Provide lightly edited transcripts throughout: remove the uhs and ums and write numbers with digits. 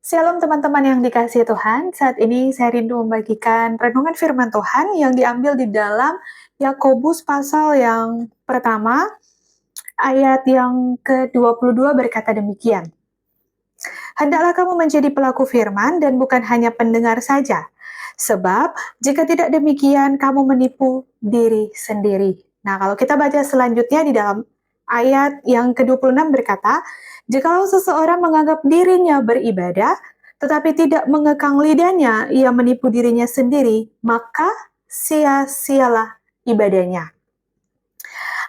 Shalom teman-teman yang dikasihi Tuhan, saat ini saya rindu membagikan renungan firman Tuhan yang diambil di dalam Yakobus pasal yang pertama, ayat yang ke-22 berkata demikian. Hendaklah kamu menjadi pelaku firman dan bukan hanya pendengar saja. Sebab jika tidak demikian kamu menipu diri sendiri. Nah, kalau kita baca selanjutnya di dalam ayat yang ke-26 berkata, jikalau seseorang menganggap dirinya beribadah, tetapi tidak mengekang lidahnya, ia menipu dirinya sendiri, maka sia-sialah ibadahnya.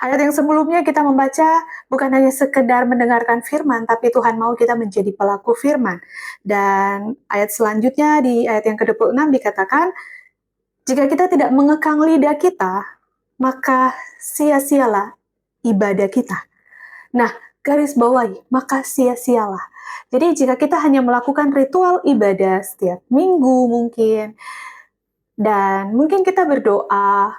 Ayat yang sebelumnya kita membaca bukan hanya sekedar mendengarkan firman, tapi Tuhan mau kita menjadi pelaku firman. Dan ayat selanjutnya di ayat yang ke-26 dikatakan, jika kita tidak mengekang lidah kita, maka sia-sialah ibadah kita. Nah, garis bawahi, maka sia-sialah. Jadi jika kita hanya melakukan ritual ibadah setiap minggu mungkin, dan mungkin kita berdoa,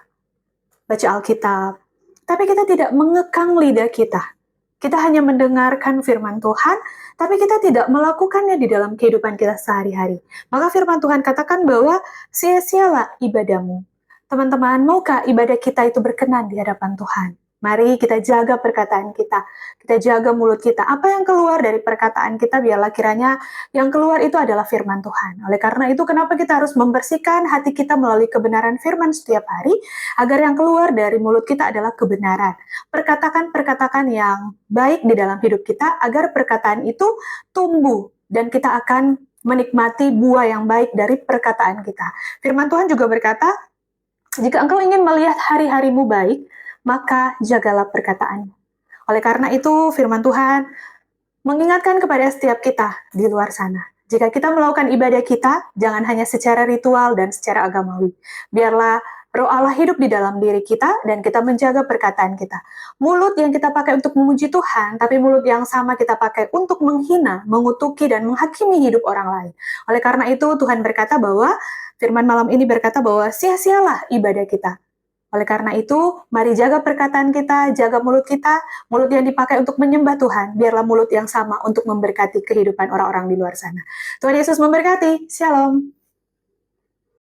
baca Alkitab, tapi kita tidak mengekang lidah kita. Kita hanya mendengarkan firman Tuhan, tapi kita tidak melakukannya di dalam kehidupan kita sehari-hari. Maka firman Tuhan katakan bahwa sia-sialah ibadahmu. Teman-teman, maukah ibadah kita itu berkenan di hadapan Tuhan? Mari kita jaga perkataan kita jaga mulut kita. Apa yang keluar dari perkataan kita, biarlah kiranya yang keluar itu adalah firman Tuhan. Oleh karena itu, kenapa kita harus membersihkan hati kita melalui kebenaran firman setiap hari, agar yang keluar dari mulut kita adalah kebenaran. Perkataan-perkataan yang baik di dalam hidup kita, agar perkataan itu tumbuh, dan kita akan menikmati buah yang baik dari perkataan kita. Firman Tuhan juga berkata, jika engkau ingin melihat hari-harimu baik, maka jagalah perkataan. Oleh karena itu, firman Tuhan mengingatkan kepada setiap kita di luar sana. Jika kita melakukan ibadah kita, jangan hanya secara ritual dan secara agamawi. Biarlah Roh Allah hidup di dalam diri kita dan kita menjaga perkataan kita. Mulut yang kita pakai untuk memuji Tuhan, tapi mulut yang sama kita pakai untuk menghina, mengutuki, dan menghakimi hidup orang lain. Oleh karena itu, Tuhan berkata bahwa, firman malam ini berkata bahwa sia-sialah ibadah kita. Oleh karena itu, mari jaga perkataan kita, jaga mulut yang dipakai untuk menyembah Tuhan, biarlah mulut yang sama untuk memberkati kehidupan orang-orang di luar sana. Tuhan Yesus memberkati. Shalom.